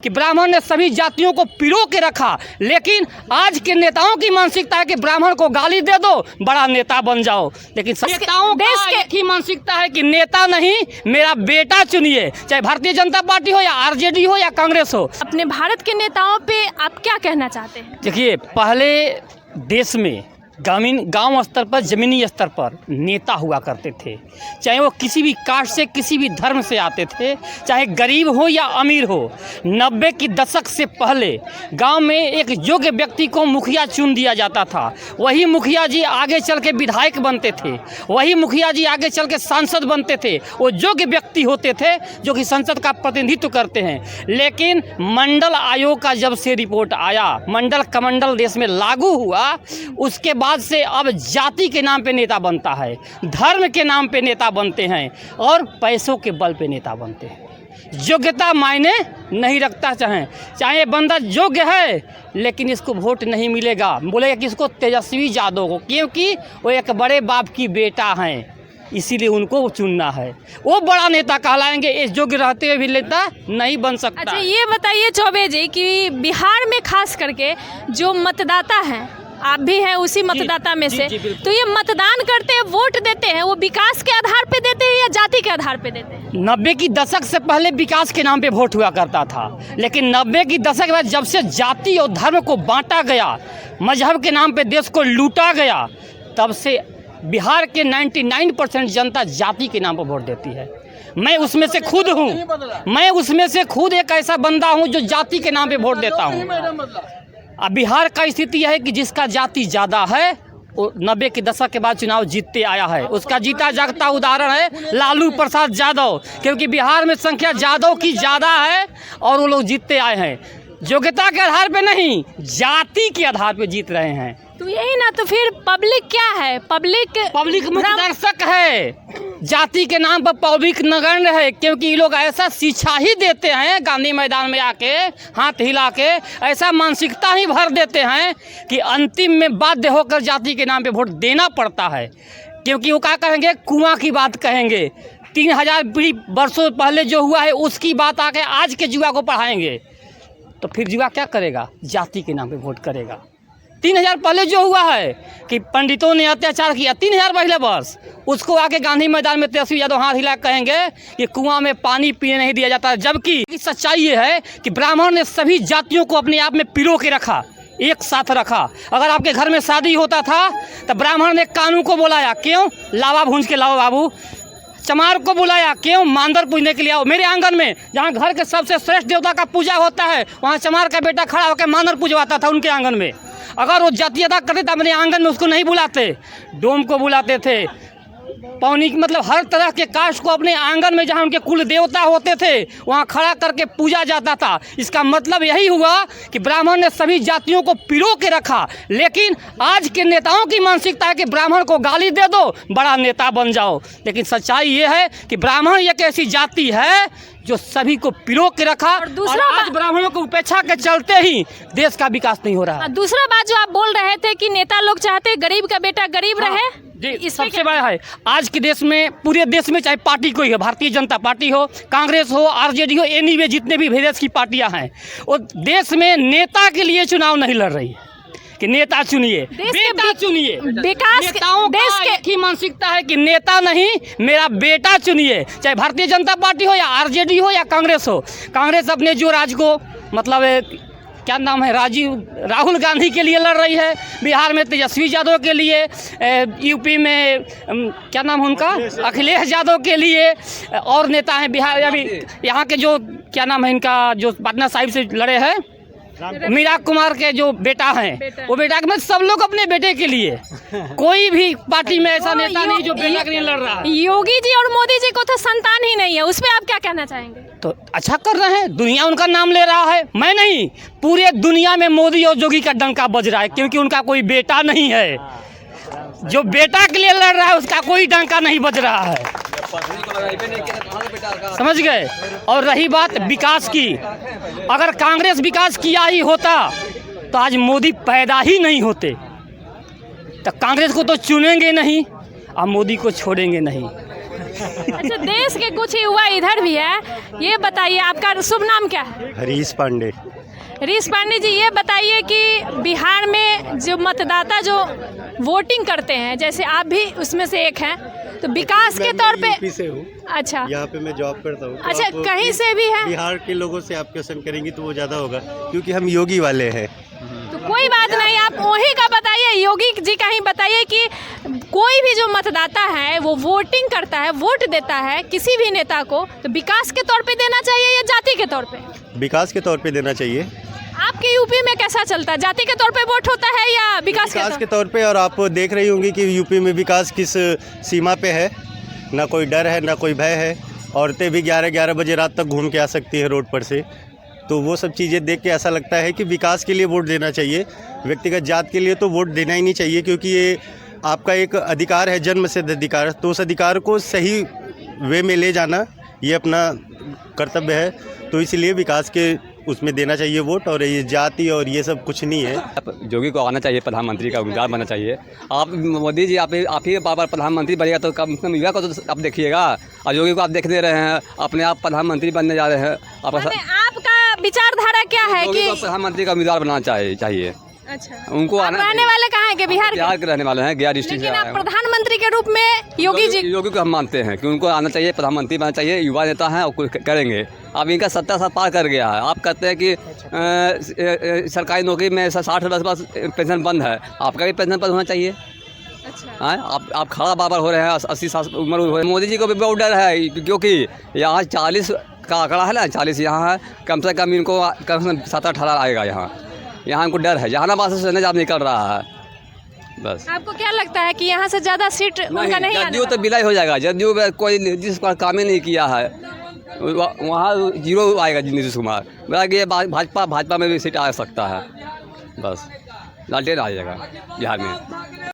कि ब्राह्मण ने सभी जातियों को पिरो के रखा, लेकिन आज के नेताओं की मानसिकता है कि ब्राह्मण को गाली दे दो, बड़ा नेता बन जाओ। लेकिन नेताओं का एक ही मानसिकता है कि नेता नहीं, मेरा बेटा चुनिए, चाहे भारतीय जनता पार्टी हो या आरजेडी हो या कांग्रेस हो। अपने भारत के नेताओं पे आप क्या कहना चाहते हैं? देखिए, पहले देश में गांव स्तर पर, ज़मीनी स्तर पर नेता हुआ करते थे, चाहे वो किसी भी कास्ट से, किसी भी धर्म से आते थे, चाहे गरीब हो या अमीर हो। 90 के दशक से पहले गांव में एक योग्य व्यक्ति को मुखिया चुन दिया जाता था। वही मुखिया जी आगे चल के विधायक बनते थे, वही मुखिया जी आगे चल के सांसद बनते थे। वो योग्य व्यक्ति होते थे जो कि संसद का प्रतिनिधित्व करते हैं। लेकिन मंडल आयोग का जब से रिपोर्ट आया, मंडल कमंडल देश में लागू हुआ, उसके बाद से अब जाति के नाम पे नेता बनता है, धर्म के नाम पे नेता बनते हैं और पैसों के बल पे नेता बनते हैं। योग्यता मायने नहीं रखता। चाहे बंदा योग्य है लेकिन इसको वोट नहीं मिलेगा, बोलेगा कि इसको तेजस्वी यादव को, क्योंकि वो एक बड़े बाप की बेटा हैं, इसीलिए उनको चुनना है। वो बड़ा नेता कहलाएंगे, इस योग्य रहते हुए भी नेता नहीं बन सकता। अच्छा, ये बताइए चौबे जी कि बिहार में खास करके जो मतदाता हैं, आप भी हैं उसी मतदाता में से, तो ये मतदान करते हैं, वोट देते हैं, वो विकास के आधार पे देते हैं या जाति के आधार पे देते हैं? 90 की दशक से पहले विकास के नाम पे वोट हुआ करता था, लेकिन 90 की दशक के बाद जब से जाति और धर्म को बांटा गया, मजहब के नाम पे देश को लूटा गया, तब से बिहार के 99% जनता जाति के नाम पर वोट देती है। मैं उसमें से खुद हूँ, मैं उसमें से खुद एक ऐसा बंदा हूँ जो जाति के नाम पे वोट देता हूँ। अब बिहार का स्थिति यह है कि जिसका जाति ज़्यादा है वो 90 के दशक के बाद चुनाव जीतते आया है। उसका जीता जागता उदाहरण है लालू प्रसाद यादव, क्योंकि बिहार में संख्या यादव की ज़्यादा है और वो लोग जीतते आए हैं। योग्यता के आधार पे नहीं, जाति के आधार पे जीत रहे हैं। तो यही ना, तो फिर पब्लिक क्या है? पब्लिक मुखदर्शक है, जाति के नाम पर पब्लिक नगण्य है, क्योंकि ये लोग ऐसा शिक्षा ही देते हैं, गांधी मैदान में आके हाथ हिला के ऐसा मानसिकता ही भर देते हैं कि अंतिम में बाध्य होकर जाति के नाम पे वोट देना पड़ता है। क्योंकि वो क्या कहेंगे, कुआं की बात कहेंगे, 3000 वर्षों पहले जो हुआ है उसकी बात आके आज के युवा को पढ़ाएंगे, तो फिर युवा क्या करेगा? जाति के नाम पे वोट करेगा। 3000 पहले जो हुआ है कि पंडितों ने अत्याचार किया, 3000 पहले वर्ष, उसको आके गांधी मैदान में तेजस्वी यादव हाथ हिला कहेंगे कि कुआं में पानी पीने नहीं दिया जाता। जबकि सच्चाई ये है कि ब्राह्मण ने सभी जातियों को अपने आप में पिरो के रखा, एक साथ रखा। अगर आपके घर में शादी होता था तो ब्राह्मण ने कानू को बुलाया, क्यों? लावा भूंज के लाओ बाबू। चमार को बुलाया, क्यों? मांदर पूजने के लिए आओ। मेरे आंगन में जहाँ घर के सबसे श्रेष्ठ देवता का पूजा होता है, वहाँ चमार का बेटा खड़ा होकर मांदर पूजवाता था उनके आंगन में। अगर वो जातीयता करते तो अपने आंगन में उसको नहीं बुलाते, डोम को बुलाते थे, पौनी, मतलब हर तरह के कास्ट को अपने आंगन में जहाँ उनके कुल देवता होते थे वहाँ खड़ा करके पूजा जाता था। इसका मतलब यही हुआ कि ब्राह्मण ने सभी जातियों को पिरो के रखा, लेकिन आज के नेताओं की मानसिकता है कि ब्राह्मण को गाली दे दो, बड़ा नेता बन जाओ। लेकिन सच्चाई ये है कि ब्राह्मण एक ऐसी जाति है जो सभी को पिरो के रखा, और आज ब्राह्मणों को उपेक्षा के चलते ही देश का विकास नहीं हो रहा। दूसरा बात जो आप बोल रहे थे कि नेता लोग चाहते हैं गरीब का बेटा गरीब रहे, जी, सबसे बड़ा है आज के देश में, पूरे देश में, चाहे पार्टी कोई हो, भारतीय जनता पार्टी हो, कांग्रेस हो, आरजेडी हो, एनीवे जितने भी देश की पार्टियां हैं, वो देश में नेता के लिए चुनाव नहीं लड़ रही है कि नेता चुनिए, बेटा चुनिए। नेताओं का एक ही मानसिकता है कि नेता नहीं, मेरा बेटा चुनिए, चाहे भारतीय जनता पार्टी हो या आरजेडी हो या कांग्रेस हो। कांग्रेस अपने जो राज को, मतलब क्या नाम है, राहुल गांधी के लिए लड़ रही है, बिहार में तेजस्वी यादव के लिए, यूपी में क्या नाम है उनका, अखिलेश यादव के लिए, और नेता हैं बिहार, अभी यहाँ के जो क्या नाम है इनका, जो पटना साहिब से लड़े हैं, मीरा कुमार के जो बेटा हैं, वो बेटा में सब लोग अपने बेटे के लिए, कोई भी पार्टी में ऐसा नेता नहीं जो बेटा के लिए लड़ रहा है। योगी जी और मोदी जी को तो संतान ही नहीं है, उस पर आप क्या कहना चाहेंगे? तो अच्छा कर रहे हैं, दुनिया उनका नाम ले रहा है, मैं नहीं, पूरे दुनिया में मोदी और योगी का डंका बज रहा है, क्योंकि उनका कोई बेटा नहीं है। जो बेटा के लिए लड़ रहा है उसका कोई डंका नहीं बज रहा है, समझ गए। और रही बात विकास की, अगर कांग्रेस विकास किया ही होता तो आज मोदी पैदा ही नहीं होते। तो कांग्रेस को तो चुनेंगे नहीं और मोदी को छोड़ेंगे नहीं। अच्छा, देश के कुछ युवा इधर भी है, ये बताइए आपका शुभ नाम क्या है? हरीश पांडे। हरीश पांडे जी, ये बताइए कि बिहार में जो मतदाता जो वोटिंग करते हैं, जैसे आप भी उसमें से एक हैं, तो विकास के तौर पे यूपी से हूँ, अच्छा यहाँ पे मैं जॉब करता हूँ। तो अच्छा, आप कहीं से भी है बिहार के लोगों से आप क्वेश्चन करेंगी तो वो ज़्यादा होगा, क्योंकि हम योगी वाले हैं। तो कोई बात नहीं, आप वही का बताइए, योगी जी का ही बताइए कि कोई भी जो मतदाता है वो वोटिंग करता है, वोट देता है किसी भी नेता को, तो विकास के तौर पे देना चाहिए या जाति के तौर पे? विकास के तौर पे देना चाहिए। आपके यूपी में कैसा चलता है, जाति के तौर पे वोट होता है या विकास के तौर पे? और आप देख रही होंगी कि यूपी में विकास किस सीमा पे है, ना कोई डर है ना कोई भय है। औरतें भी 11-11 बजे रात तक घूम के आ सकती है रोड पर से। तो वो सब चीज़ें देख के ऐसा लगता है कि विकास के लिए वोट देना चाहिए, व्यक्तिगत जात के लिए तो वोट देना ही नहीं चाहिए, क्योंकि ये आपका एक अधिकार है, जन्म सिद्ध अधिकार। तो उस अधिकार को सही वे में ले जाना ये अपना कर्तव्य है। तो इसलिए विकास के उसमें देना चाहिए वोट, और ये जाति और ये सब कुछ नहीं है। योगी को आना चाहिए, प्रधानमंत्री का उम्मीदवार बनना चाहिए। आप मोदी जी आप ही बार प्रधानमंत्री बनेगा तो कम से कम युवा को तो आप देखिएगा, और योगी को आप देख दे रहे हैं अपने आप प्रधानमंत्री बनने जा रहे हैं। आपका विचारधारा क्या है कि प्रधानमंत्री का उम्मीदवार बनना चाहिए? अच्छा, उनको आप रहने वाले कहाँ हैं? के बिहार के रहने वाले हैं, गया डिस्ट्रिक्ट से। लेकिन आप प्रधानमंत्री के रूप में योगी को हम मानते हैं कि उनको आना चाहिए, प्रधानमंत्री बनना चाहिए। युवा नेता हैं और कुछ करेंगे। अब इनका 70 साल पार कर गया है। आप कहते हैं कि सरकारी नौकरी में 60 वर्ष बाद पेंशन बंद है, आपका भी पेंशन बंद होना चाहिए। अच्छा, आप खड़ा बाबर हो रहे हैं, 80 साल उम्र हो रही है। मोदी जी को भी बहुत डर है, क्योंकि यहाँ 40 का आंकड़ा है ना, 40 यहाँ है। कम से कम इनको कम से कम 7-18 आएगा यहाँ इनको डर है। जहानाबाद से नजाब निकल रहा है बस। आपको क्या लगता है कि यहाँ से ज़्यादा सीट उनका नहीं? जदयू तो विलय हो जाएगा। जदयू में कोई जिस पर काम ही नहीं किया है वहाँ 0 आएगा नीतीश कुमार। मेरा कि भाजपा में भी सीट आ सकता है, बस लालटेन आ जाएगा बिहार में।